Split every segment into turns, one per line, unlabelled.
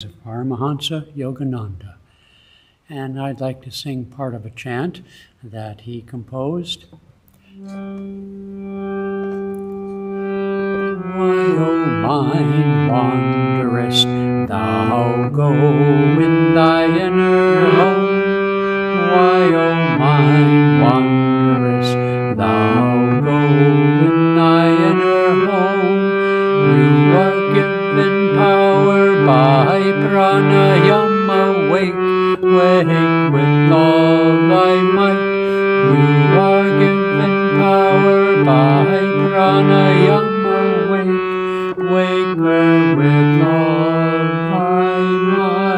of Paramhansa Yogananda. And I'd like to sing part of a chant that he composed. Why, O mind, wanderest thou go in thy inner home? Why, O mind, wanderest thou go in thy inner home? You are given power by pranayama, wake with all thy might. You are given power by pranayama, wake with all thy might.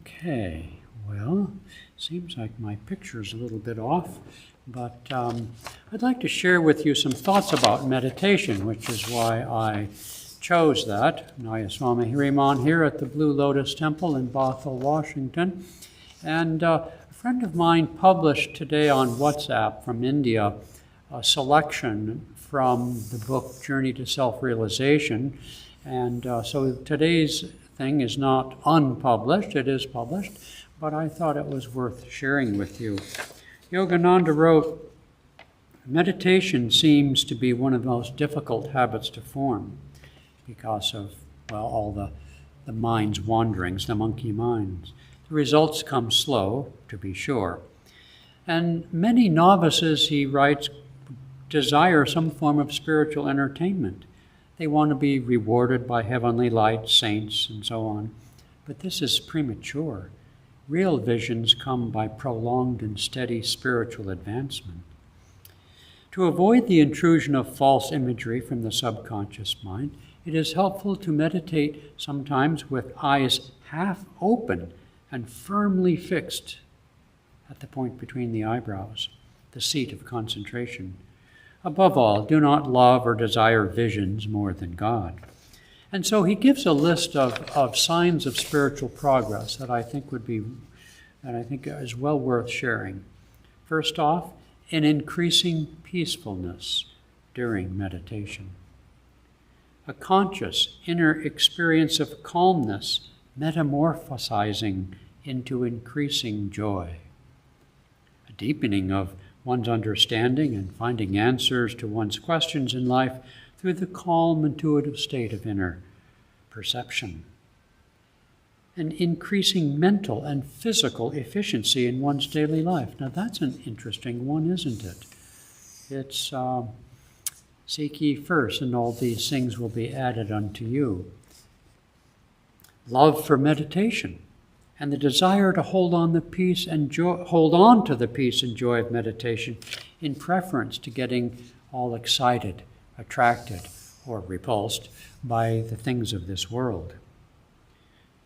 Okay, well, seems like my picture's a little bit off, but I'd like to share with you some thoughts about meditation, which is why I chose that. Nayaswami Hiriman here at the Blue Lotus Temple in Bothell, Washington. And a friend of mine published today on WhatsApp from India a selection from the book Journey to Self-Realization. And so today's thing is not unpublished, it is published, but I thought it was worth sharing with you. Yogananda wrote, meditation seems to be one of the most difficult habits to form because of, well, all the mind's wanderings, the monkey minds. The results come slow, to be sure. And many novices, he writes, desire some form of spiritual entertainment. They want to be rewarded by heavenly light, saints, and so on. But this is premature. Real visions come by prolonged and steady spiritual advancement. To avoid the intrusion of false imagery from the subconscious mind, it is helpful to meditate sometimes with eyes half open and firmly fixed at the point between the eyebrows, the seat of concentration. Above all, do not love or desire visions more than God. And so he gives a list of signs of spiritual progress that I think is well worth sharing. First off, an increasing peacefulness during meditation. A conscious inner experience of calmness metamorphosizing into increasing joy. A deepening of one's understanding and finding answers to one's questions in life through the calm, intuitive state of inner perception. An increasing mental and physical efficiency in one's daily life. Now that's an interesting one, isn't it? It's seek ye first, and all these things will be added unto you. Love for meditation and the desire to hold on to the peace and joy of meditation in preference to getting all excited, attracted, or repulsed by the things of this world.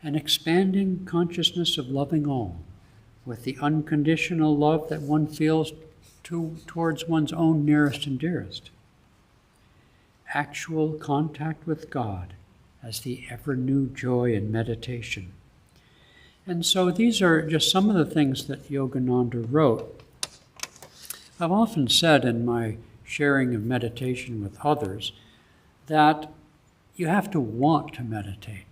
An expanding consciousness of loving all with the unconditional love that one feels towards one's own nearest and dearest. Actual contact with God as the ever-new joy in meditation. And so these are just some of the things that Yogananda wrote. I've often said in my sharing of meditation with others that you have to want to meditate.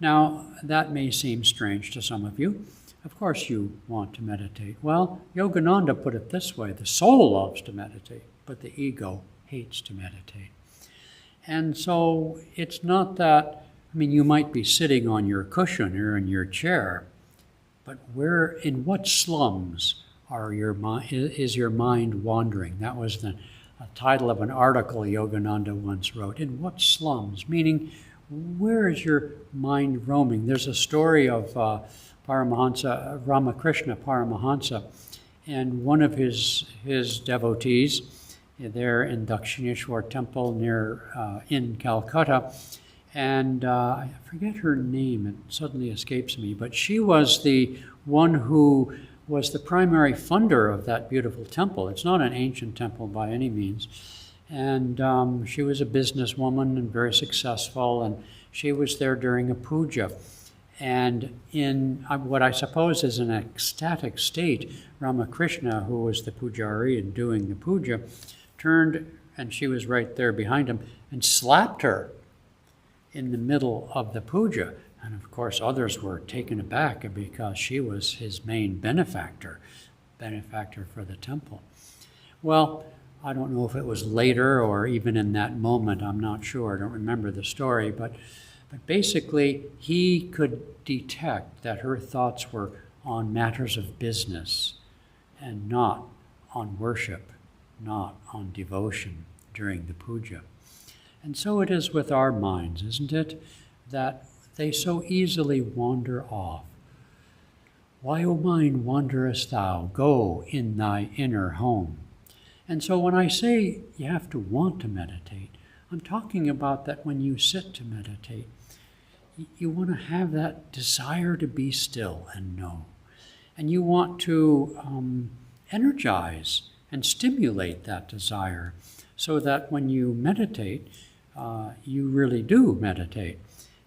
Now, that may seem strange to some of you. Of course you want to meditate. Well, Yogananda put it this way: the soul loves to meditate, but the ego hates to meditate. And so it's not that, you might be sitting on your cushion or in your chair, but in what slums is your mind wandering? That was the title of an article Yogananda once wrote. In what slums? Meaning, where is your mind roaming? There's a story of Paramhansa, Ramakrishna Paramhansa, and one of his devotees there in Dakshineshwar Temple in Calcutta, and I forget her name, it suddenly escapes me, but she was the one who was the primary funder of that beautiful temple. It's not an ancient temple by any means. And she was a businesswoman and very successful, and she was there during a puja. And in what I suppose is an ecstatic state, Ramakrishna, who was the pujari and doing the puja, turned and she was right there behind him, and slapped her in the middle of the puja. And of course, others were taken aback because she was his main benefactor for the temple. Well, I don't know if it was later or even in that moment, I'm not sure, I don't remember the story, but basically he could detect that her thoughts were on matters of business and not on worship, not on devotion during the puja. And so it is with our minds, isn't it, that they so easily wander off. Why, O mind, wanderest thou? Go in thy inner home. And so when I say you have to want to meditate, I'm talking about that when you sit to meditate, you want to have that desire to be still and know. And you want to energize and stimulate that desire so that when you meditate, you really do meditate.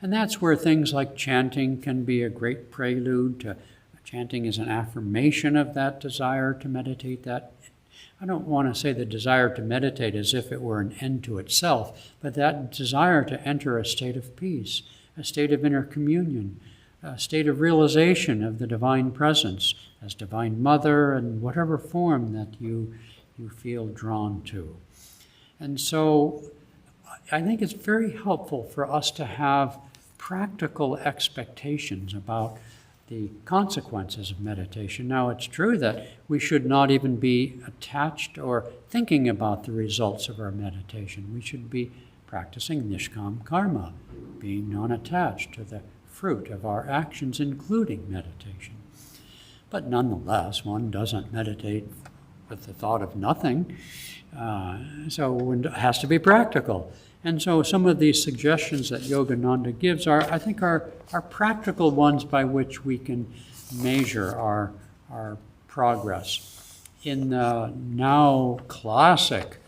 And that's where things like chanting can be a great prelude to. Chanting is an affirmation of that desire to meditate. That I don't want to say the desire to meditate as if it were an end to itself, but that desire to enter a state of peace, a state of inner communion, a state of realization of the divine presence as divine mother in whatever form that you feel drawn to. And so I think it's very helpful for us to have practical expectations about the consequences of meditation. Now, it's true that we should not even be attached or thinking about the results of our meditation. We should be practicing nishkam karma, being non-attached to the fruit of our actions, including meditation. But nonetheless, one doesn't meditate with the thought of nothing, so it has to be practical. And so some of these suggestions that Yogananda gives I think are practical ones by which we can measure our progress. In the now classic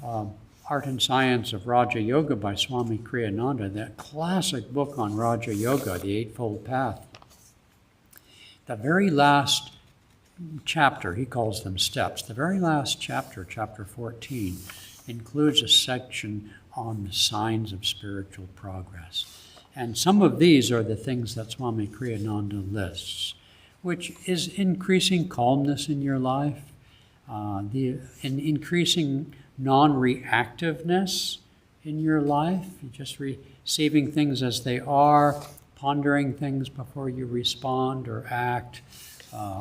Art and Science of Raja Yoga by Swami Kriyananda, that classic book on Raja Yoga, the Eightfold Path, the very last chapter, he calls them steps, the very last chapter, chapter 14, includes a section on the signs of spiritual progress. And some of these are the things that Swami Kriyananda lists, which is increasing calmness in your life, increasing non-reactiveness in your life, just receiving things as they are, pondering things before you respond or act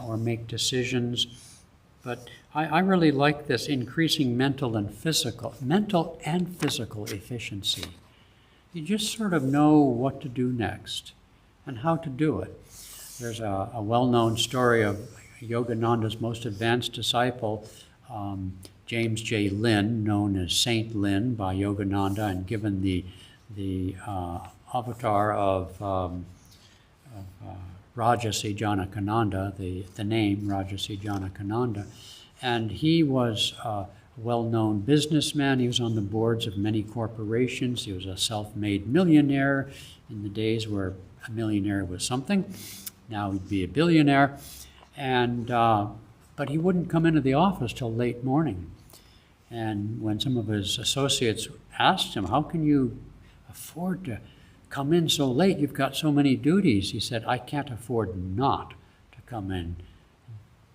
or make decisions. But I really like this, increasing mental and physical efficiency. You just sort of know what to do next and how to do it. There's a well-known story of Yogananda's most advanced disciple, James J. Lin, known as Saint Lin by Yogananda, and given the avatar of Rajasi Janakananda, the name Rajasi Janakananda. And he was a well-known businessman. He was on the boards of many corporations. He was a self-made millionaire in the days where a millionaire was something. Now he'd be a billionaire. And but he wouldn't come into the office till late morning. And when some of his associates asked him, how can you afford to come in so late? You've got so many duties. He said, I can't afford not to come in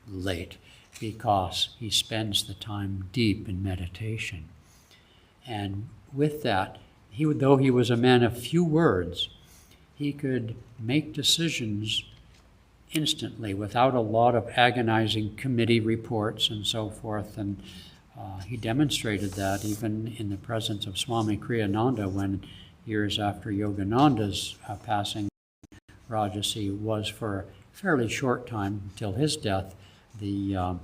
late, because he spends the time deep in meditation. And with that, though he was a man of few words, he could make decisions instantly without a lot of agonizing committee reports and so forth. And he demonstrated that even in the presence of Swami Kriyananda, when years after Yogananda's passing, Rajasi was for a fairly short time, until his death, the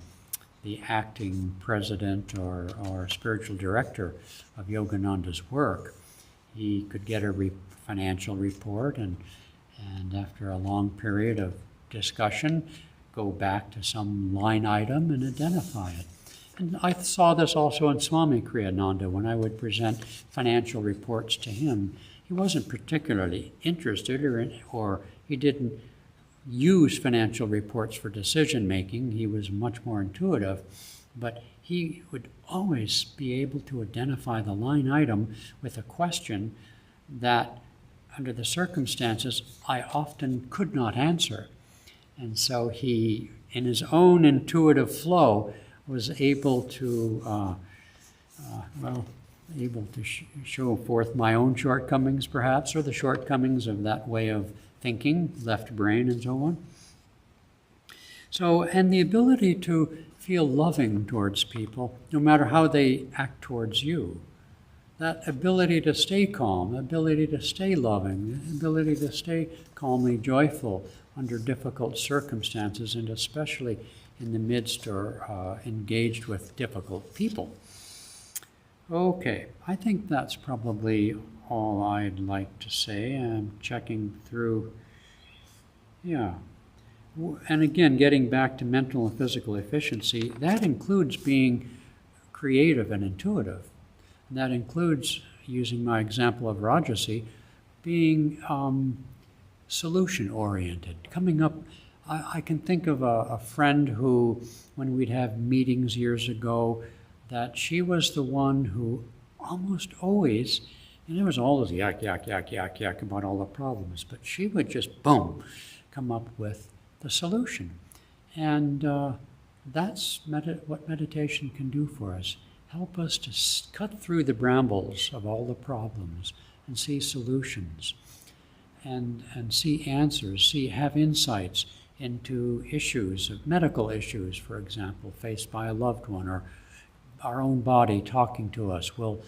acting president or spiritual director of Yogananda's work. He could get a financial report and after a long period of discussion, go back to some line item and identify it. And I saw this also in Swami Kriyananda when I would present financial reports to him. He wasn't particularly interested or he didn't use financial reports for decision making. He was much more intuitive, but he would always be able to identify the line item with a question that, under the circumstances, I often could not answer. And so he, in his own intuitive flow, was able to, show forth my own shortcomings, perhaps, or the shortcomings of that way of thinking, left brain, and so on. So, and the ability to feel loving towards people, no matter how they act towards you. That ability to stay calm, ability to stay loving, ability to stay calmly joyful under difficult circumstances, and especially in the midst or engaged with difficult people. Okay, I think that's probably all I'd like to say. I'm checking through, yeah. And again, getting back to mental and physical efficiency, that includes being creative and intuitive. And that includes, using my example of Rajasi, being solution-oriented, coming up. I can think of a friend who, when we'd have meetings years ago, that she was the one who almost always, and there was always yak about all the problems, but she would just, boom, come up with the solution. And that's what meditation can do for us. Help us to cut through the brambles of all the problems and see solutions and see answers, have insights into issues, of medical issues, for example, faced by a loved one, or our own body talking to us. We'll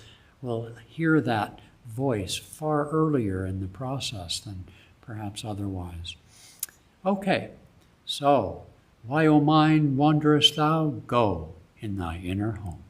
hear that voice far earlier in the process than perhaps otherwise. Okay, so, why, O mind, wanderest thou? Go in thy inner home.